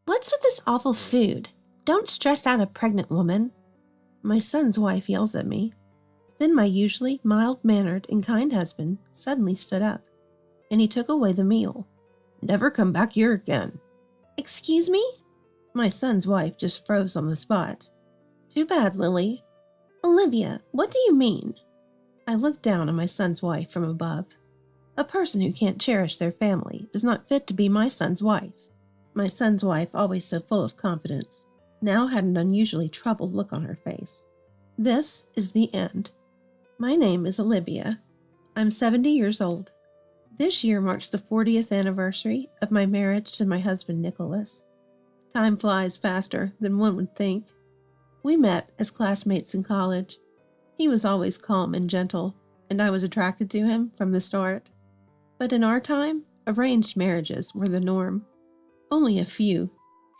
What's with this awful food? Don't stress out a pregnant woman. My son's wife yells at me. Then my usually mild-mannered and kind husband suddenly stood up, and he took away the meal. Never come back here again. Excuse me? My son's wife just froze on the spot. Too bad, Lily. Olivia, what do you mean? I looked down on my son's wife from above. A person who can't cherish their family is not fit to be my son's wife. My son's wife, always so full of confidence, now had an unusually troubled look on her face. This is the end. My name is Olivia. I'm 70 years old. This year marks the 40th anniversary of my marriage to my husband, Nicholas. Time flies faster than one would think. We met as classmates in college. He was always calm and gentle, and I was attracted to him from the start. But in our time, arranged marriages were the norm. Only a few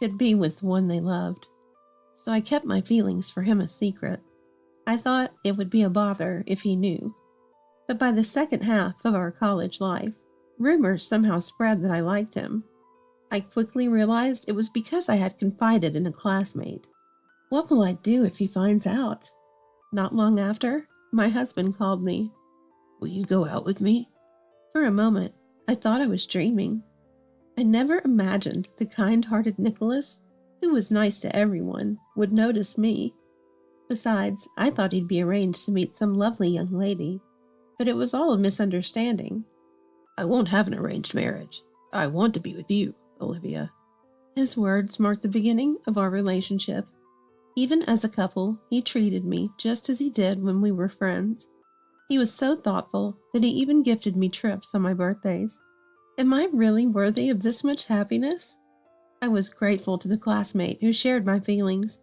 could be with one they loved. So I kept my feelings for him a secret. I thought it would be a bother if he knew. But by the second half of our college life, rumors somehow spread that I liked him. I quickly realized it was because I had confided in a classmate. What will I do if he finds out? Not long after, my husband called me. Will you go out with me? For a moment, I thought I was dreaming. I never imagined the kind-hearted Nicholas, who was nice to everyone, would notice me. Besides, I thought he'd be arranged to meet some lovely young lady, but it was all a misunderstanding. I won't have an arranged marriage. I want to be with you, Olivia. His words marked the beginning of our relationship. Even as a couple, he treated me just as he did when we were friends. He was so thoughtful that he even gifted me trips on my birthdays. Am I really worthy of this much happiness? I was grateful to the classmate who shared my feelings.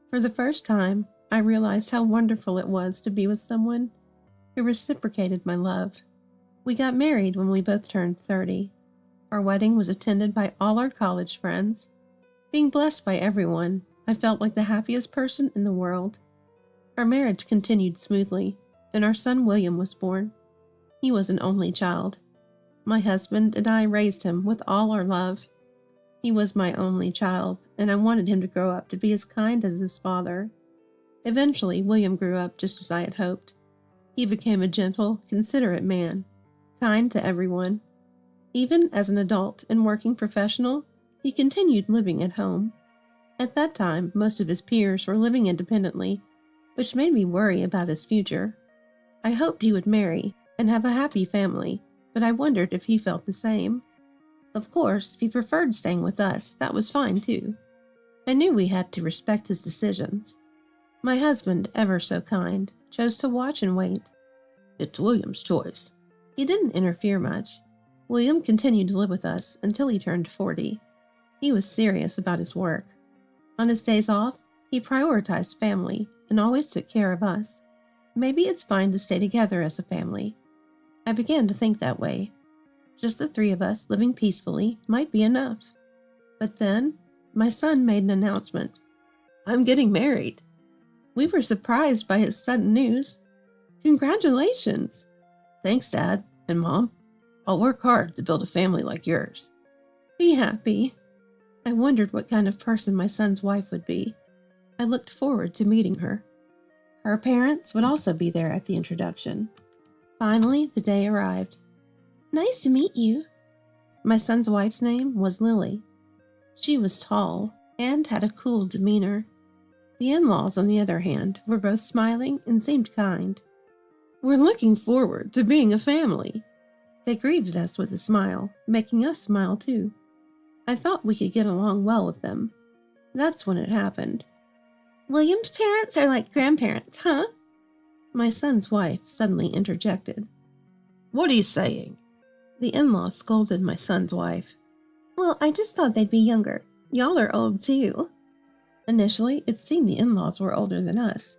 For the first time, I realized how wonderful it was to be with someone who reciprocated my love. We got married when we both turned 30. Our wedding was attended by all our college friends. Being blessed by everyone, I felt like the happiest person in the world. Our marriage continued smoothly, and our son William was born. He was an only child. My husband and I raised him with all our love. He was my only child, and I wanted him to grow up to be as kind as his father. Eventually, William grew up just as I had hoped. He became a gentle, considerate man, kind to everyone. Even as an adult and working professional, he continued living at home. At that time, most of his peers were living independently, which made me worry about his future. I hoped he would marry and have a happy family, but I wondered if he felt the same. Of course, if he preferred staying with us, that was fine too. I knew we had to respect his decisions. My husband, ever so kind, chose to watch and wait. It's William's choice. He didn't interfere much. William continued to live with us until he turned 40. He was serious about his work. On his days off, he prioritized family and always took care of us. Maybe it's fine to stay together as a family. I began to think that way. Just the three of us living peacefully might be enough. But then, my son made an announcement. I'm getting married. We were surprised by his sudden news. Congratulations! Thanks, Dad and Mom. I'll work hard to build a family like yours. Be happy. I wondered what kind of person my son's wife would be. I looked forward to meeting her. Her parents would also be there at the introduction. Finally, the day arrived. Nice to meet you. My son's wife's name was Lily. She was tall and had a cool demeanor. The in-laws, on the other hand, were both smiling and seemed kind. We're looking forward to being a family. They greeted us with a smile, making us smile too. I thought we could get along well with them. That's when it happened. William's parents are like grandparents, huh? My son's wife suddenly interjected. What are you saying? The in-law scolded my son's wife. Well, I just thought they'd be younger. Y'all are old too. Initially, it seemed the in-laws were older than us.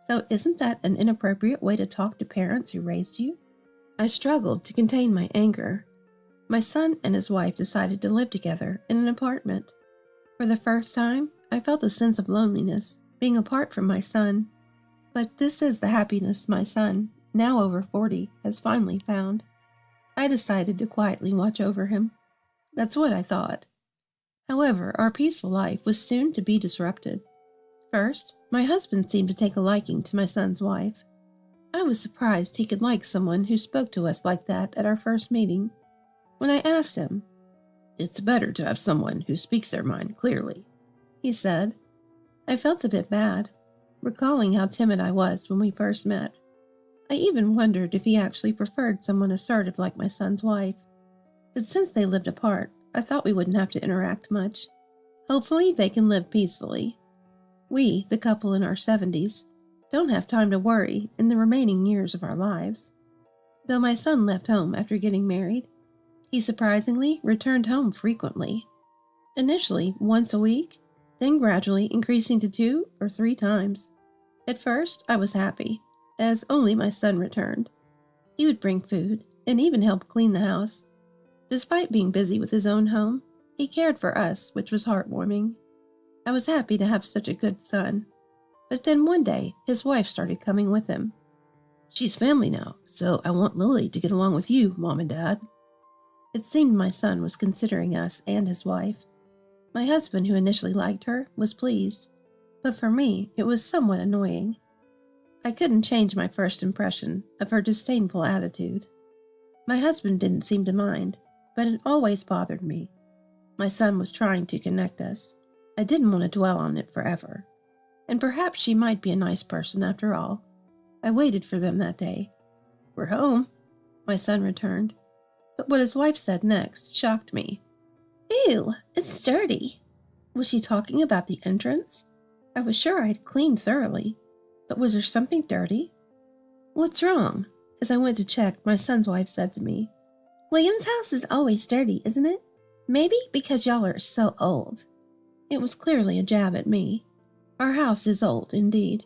So isn't that an inappropriate way to talk to parents who raised you? I struggled to contain my anger. My son and his wife decided to live together in an apartment. For the first time, I felt a sense of loneliness, being apart from my son. But this is the happiness my son, now over 40, has finally found. I decided to quietly watch over him. That's what I thought. However, our peaceful life was soon to be disrupted. First, my husband seemed to take a liking to my son's wife. I was surprised he could like someone who spoke to us like that at our first meeting. When I asked him, "It's better to have someone who speaks their mind clearly," he said. I felt a bit bad, recalling how timid I was when we first met. I even wondered if he actually preferred someone assertive like my son's wife. But since they lived apart, I thought we wouldn't have to interact much. Hopefully they can live peacefully. We, the couple in our 70s, don't have time to worry in the remaining years of our lives. Though my son left home after getting married, he surprisingly returned home frequently. Initially once a week, then gradually increasing to 2 or 3 times. At first, I was happy, as only my son returned. He would bring food and even help clean the house. Despite being busy with his own home, he cared for us, which was heartwarming. I was happy to have such a good son. But then one day, his wife started coming with him. "She's family now, so I want Lily to get along with you, Mom and Dad." It seemed my son was considering us and his wife. My husband, who initially liked her, was pleased. But for me, it was somewhat annoying. I couldn't change my first impression of her disdainful attitude. My husband didn't seem to mind, but it always bothered me. My son was trying to connect us. I didn't want to dwell on it forever. And perhaps she might be a nice person after all. I waited for them that day. "We're home," my son returned. But what his wife said next shocked me. "Ew, it's dirty." Was she talking about the entrance? I was sure I had cleaned thoroughly, but was there something dirty? "What's wrong?" As I went to check, my son's wife said to me, "William's house is always dirty, isn't it? Maybe because y'all are so old." It was clearly a jab at me. Our house is old, indeed.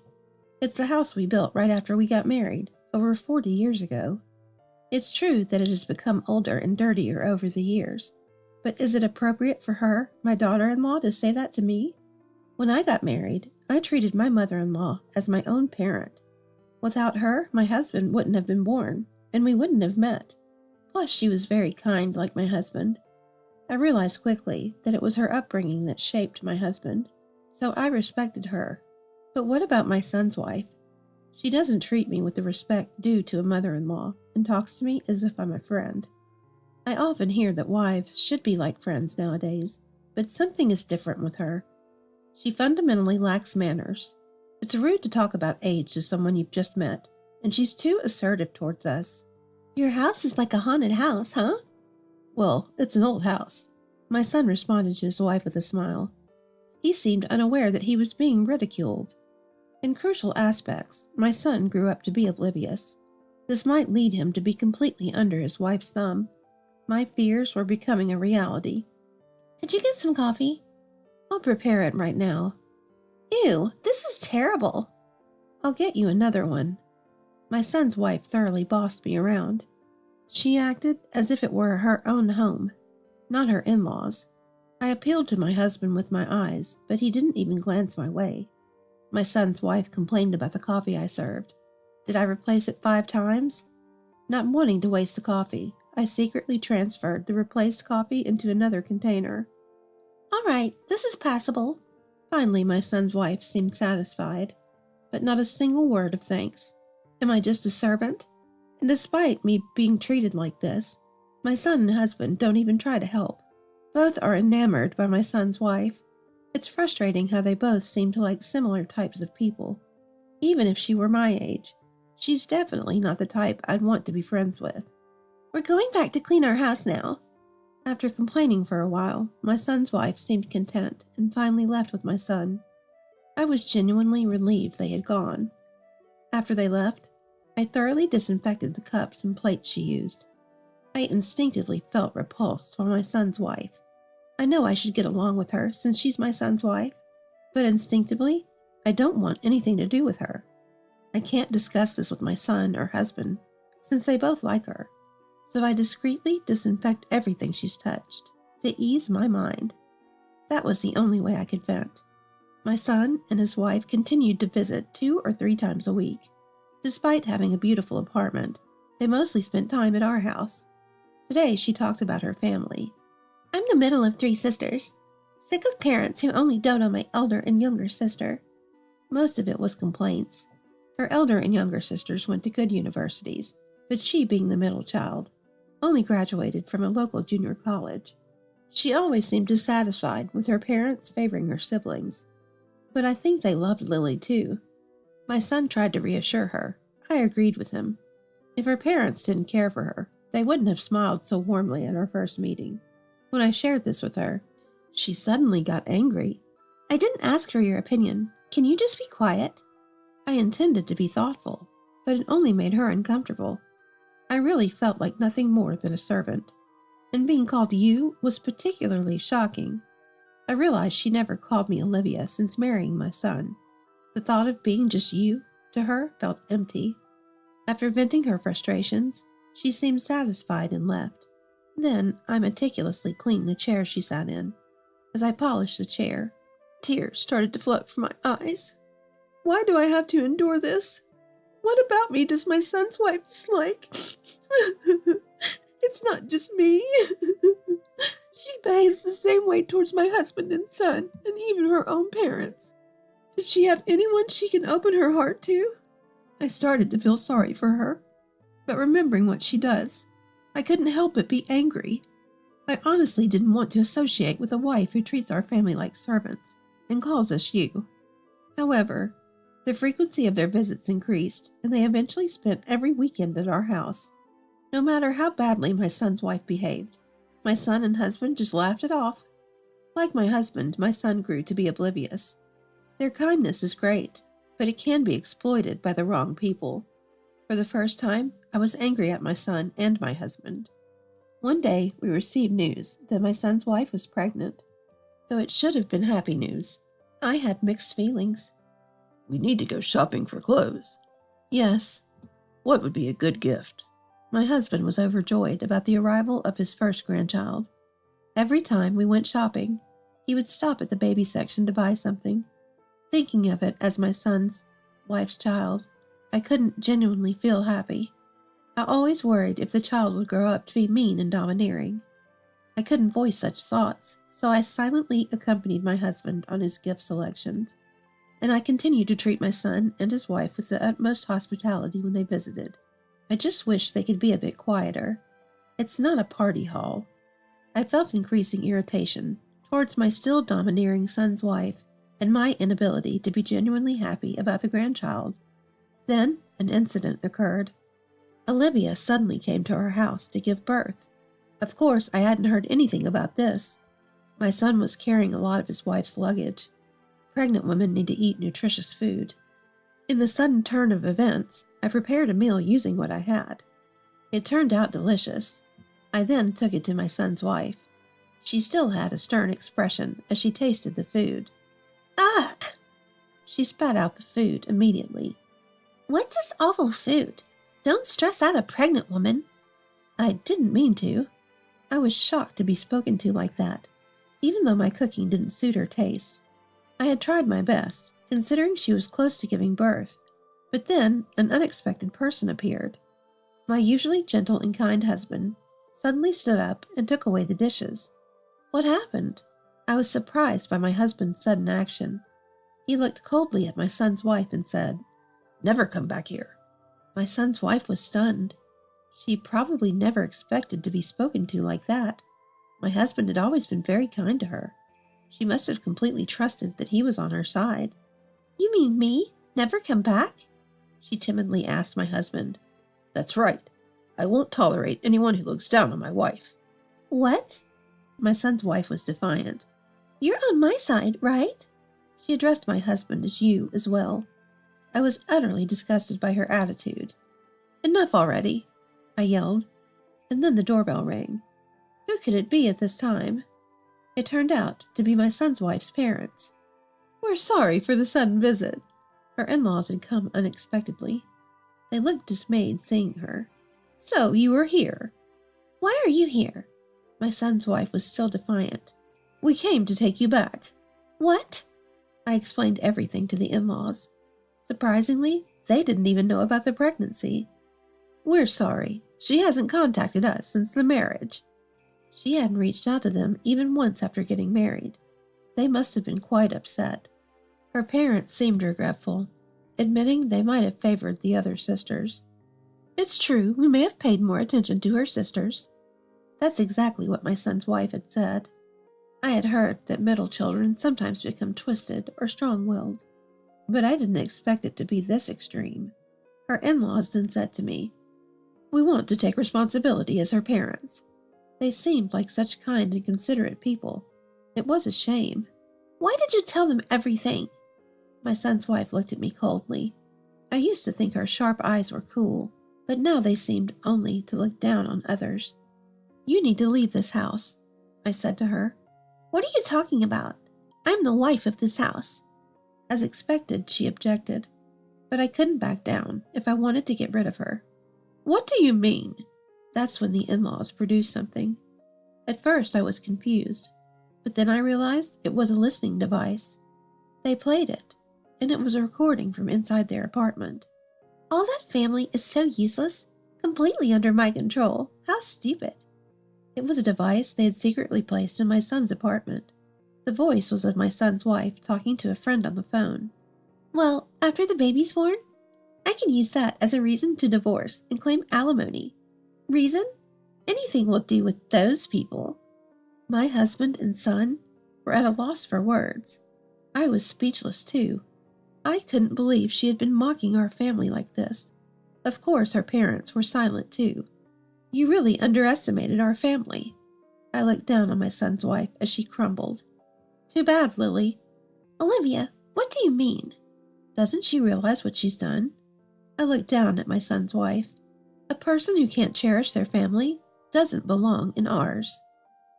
It's the house we built right after we got married, over 40 years ago. It's true that it has become older and dirtier over the years, but is it appropriate for her, my daughter-in-law, to say that to me? When I got married, I treated my mother-in-law as my own parent. Without her, my husband wouldn't have been born, and we wouldn't have met. Plus, she was very kind like my husband. I realized quickly that it was her upbringing that shaped my husband, so I respected her. But what about my son's wife? She doesn't treat me with the respect due to a mother-in-law and talks to me as if I'm a friend. I often hear that wives should be like friends nowadays, but something is different with her. She fundamentally lacks manners. It's rude to talk about age to someone you've just met, and she's too assertive towards us. "Your house is like a haunted house, huh?" "Well, it's an old house." My son responded to his wife with a smile. He seemed unaware that he was being ridiculed. In crucial aspects, my son grew up to be oblivious. This might lead him to be completely under his wife's thumb. My fears were becoming a reality. "Could you get some coffee?" "I'll prepare it right now." "Ew, this is terrible." "I'll get you another one." My son's wife thoroughly bossed me around. She acted as if it were her own home, not her in-laws. I appealed to my husband with my eyes, but he didn't even glance my way. My son's wife complained about the coffee I served. Did I replace it 5 times? Not wanting to waste the coffee, I secretly transferred the replaced coffee into another container. "All right, this is passable." Finally, my son's wife seemed satisfied, but not a single word of thanks. Am I just a servant? And despite me being treated like this, my son and husband don't even try to help. Both are enamored by my son's wife. It's frustrating how they both seem to like similar types of people. Even if she were my age, she's definitely not the type I'd want to be friends with. "We're going back to clean our house now." After complaining for a while, my son's wife seemed content and finally left with my son. I was genuinely relieved they had gone. After they left, I thoroughly disinfected the cups and plates she used. I instinctively felt repulsed by my son's wife. I know I should get along with her since she's my son's wife, but instinctively, I don't want anything to do with her. I can't discuss this with my son or husband, since they both like her, so I discreetly disinfect everything she's touched, to ease my mind. That was the only way I could vent. My son and his wife continued to visit 2 or 3 times a week. Despite having a beautiful apartment, they mostly spent time at our house. Today she talked about her family. "I'm the middle of 3 sisters. Sick of parents who only dote on my elder and younger sister. Most of it was complaints. Her elder and younger sisters went to good universities, but she, being the middle child, only graduated from a local junior college. She always seemed dissatisfied with her parents favoring her siblings. But I think they loved Lily too. My son tried to reassure her. I agreed with him. If her parents didn't care for her, they wouldn't have smiled so warmly at our first meeting. When I shared this with her, she suddenly got angry. I didn't ask for your opinion. Can you just be quiet? I intended to be thoughtful, but it only made her uncomfortable. I really felt like nothing more than a servant, and being called you was particularly shocking. I realized she never called me Olivia since marrying my son. The thought of being just you to her felt empty. After venting her frustrations, she seemed satisfied and left. Then I meticulously cleaned the chair she sat in. As I polished the chair, tears started to flow from my eyes. Why do I have to endure this? What about me does my son's wife dislike? It's not just me. She behaves the same way towards my husband and son, and even her own parents. Does she have anyone she can open her heart to? I started to feel sorry for her, but remembering what she does, I couldn't help but be angry. I honestly didn't want to associate with a wife who treats our family like servants and calls us you. However, the frequency of their visits increased, and they eventually spent every weekend at our house. No matter how badly my son's wife behaved, my son and husband just laughed it off. Like my husband, my son grew to be oblivious. Their kindness is great, but it can be exploited by the wrong people. For the first time, I was angry at my son and my husband. One day, we received news that my son's wife was pregnant. Though it should have been happy news, I had mixed feelings. We need to go shopping for clothes. Yes. What would be a good gift? My husband was overjoyed about the arrival of his first grandchild. Every time we went shopping, he would stop at the baby section to buy something. Thinking of it as my son's wife's child, I couldn't genuinely feel happy. I always worried if the child would grow up to be mean and domineering. I couldn't voice such thoughts, so I silently accompanied my husband on his gift selections, and I continued to treat my son and his wife with the utmost hospitality when they visited. I just wish they could be a bit quieter. It's not a party hall. I felt increasing irritation towards my still domineering son's wife and my inability to be genuinely happy about the grandchild. Then an incident occurred. Olivia suddenly came to our house to give birth. Of course, I hadn't heard anything about this. My son was carrying a lot of his wife's luggage. Pregnant women need to eat nutritious food. In the sudden turn of events, I prepared a meal using what I had. It turned out delicious. I then took it to my son's wife. She still had a stern expression as she tasted the food. Ugh! She spat out the food immediately. What's this awful food? Don't stress out a pregnant woman. I didn't mean to. I was shocked to be spoken to like that, even though my cooking didn't suit her taste. I had tried my best, considering she was close to giving birth, but then an unexpected person appeared. My usually gentle and kind husband suddenly stood up and took away the dishes. What happened? I was surprised by my husband's sudden action. He looked coldly at my son's wife and said, "Never come back here." My son's wife was stunned. She probably never expected to be spoken to like that. My husband had always been very kind to her. She must have completely trusted that he was on her side. You mean me? Never come back? She timidly asked my husband. That's right. I won't tolerate anyone who looks down on my wife. What? My son's wife was defiant. You're on my side, right? She addressed my husband as you as well. I was utterly disgusted by her attitude. Enough already, I yelled, and then the doorbell rang. Who could it be at this time? It turned out to be my son's wife's parents. We're sorry for the sudden visit. Her in-laws had come unexpectedly. They looked dismayed seeing her. So you were here. Why are you here? My son's wife was still defiant. We came to take you back. What? I explained everything to the in-laws. Surprisingly, they didn't even know about the pregnancy. We're sorry. She hasn't contacted us since the marriage. She hadn't reached out to them even once after getting married. They must have been quite upset. Her parents seemed regretful, admitting they might have favored the other sisters. It's true, we may have paid more attention to her sisters. That's exactly what my son's wife had said. I had heard that middle children sometimes become twisted or strong-willed, but I didn't expect it to be this extreme. Her in-laws then said to me, "We want to take responsibility as her parents." They seemed like such kind and considerate people. It was a shame. Why did you tell them everything? My son's wife looked at me coldly. I used to think her sharp eyes were cool, but now they seemed only to look down on others. You need to leave this house, I said to her. What are you talking about? I'm the wife of this house. As expected, she objected, but I couldn't back down if I wanted to get rid of her. What do you mean? That's when the in-laws produced something. At first I was confused, but then I realized it was a listening device. They played it, and it was a recording from inside their apartment. All that family is so useless, completely under my control. How stupid. It was a device they had secretly placed in my son's apartment. The voice was of my son's wife talking to a friend on the phone. Well, after the baby's born, I can use that as a reason to divorce and claim alimony. Reason? Anything will do with those people. My husband and son were at a loss for words. I was speechless too. I couldn't believe she had been mocking our family like this. Of course, her parents were silent too. You really underestimated our family. I looked down on my son's wife as she crumbled. Too bad, Lily. Olivia, what do you mean? Doesn't she realize what she's done? I looked down at my son's wife. A person who can't cherish their family doesn't belong in ours.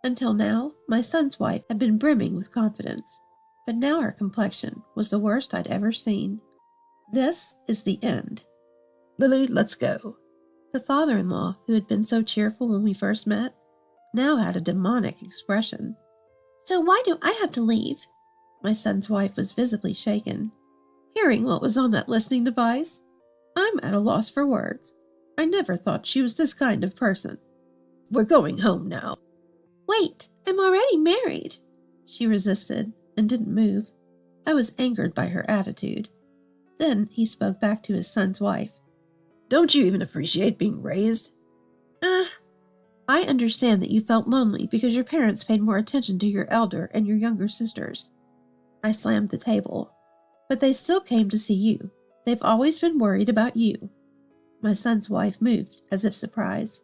Until now, my son's wife had been brimming with confidence, but now her complexion was the worst I'd ever seen. This is the end. Lily, let's go. The father-in-law, who had been so cheerful when we first met, now had a demonic expression. So why do I have to leave? My son's wife was visibly shaken. Hearing what was on that listening device, I'm at a loss for words. I never thought she was this kind of person. We're going home now. Wait, I'm already married. She resisted and didn't move. I was angered by her attitude. Then he spoke back to his son's wife. Don't you even appreciate being raised? I understand that you felt lonely because your parents paid more attention to your elder and your younger sisters. I slammed the table. But they still came to see you. They've always been worried about you. My son's wife moved, as if surprised.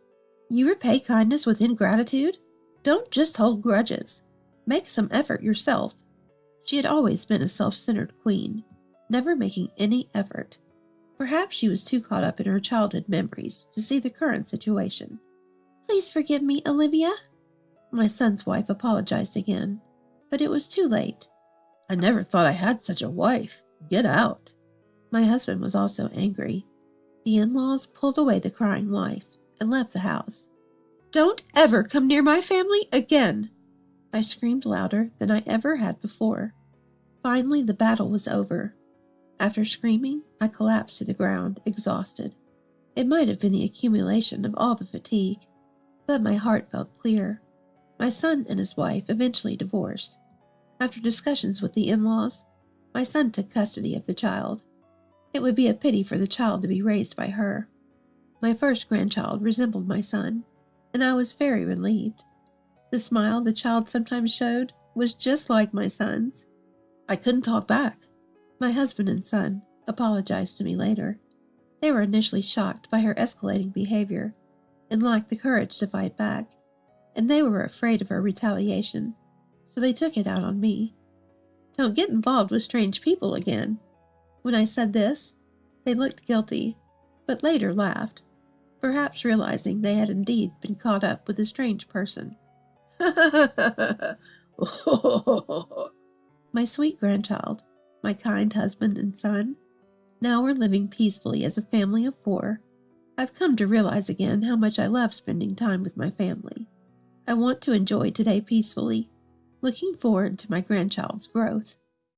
You repay kindness with ingratitude? Don't just hold grudges. Make some effort yourself. She had always been a self-centered queen, never making any effort. Perhaps she was too caught up in her childhood memories to see the current situation. Please forgive me, Olivia. My son's wife apologized again, but it was too late. I never thought I had such a wife. Get out. My husband was also angry. The in-laws pulled away the crying wife and left the house. Don't ever come near my family again. I screamed louder than I ever had before. Finally, the battle was over. After screaming, I collapsed to the ground, exhausted. It might have been the accumulation of all the fatigue, but my heart felt clear. My son and his wife eventually divorced. After discussions with the in-laws, my son took custody of the child. It would be a pity for the child to be raised by her. My first grandchild resembled my son, and I was very relieved. The smile the child sometimes showed was just like my son's. I couldn't talk back. My husband and son apologized to me later. They were initially shocked by her escalating behavior and lacked the courage to fight back, and they were afraid of her retaliation, so they took it out on me. Don't get involved with strange people again. When I said this, they looked guilty, but later laughed, perhaps realizing they had indeed been caught up with a strange person. My sweet grandchild, my kind husband and son, now we're living peacefully as a family of 4. I've come to realize again how much I love spending time with my family. I want to enjoy today peacefully, looking forward to my grandchild's growth.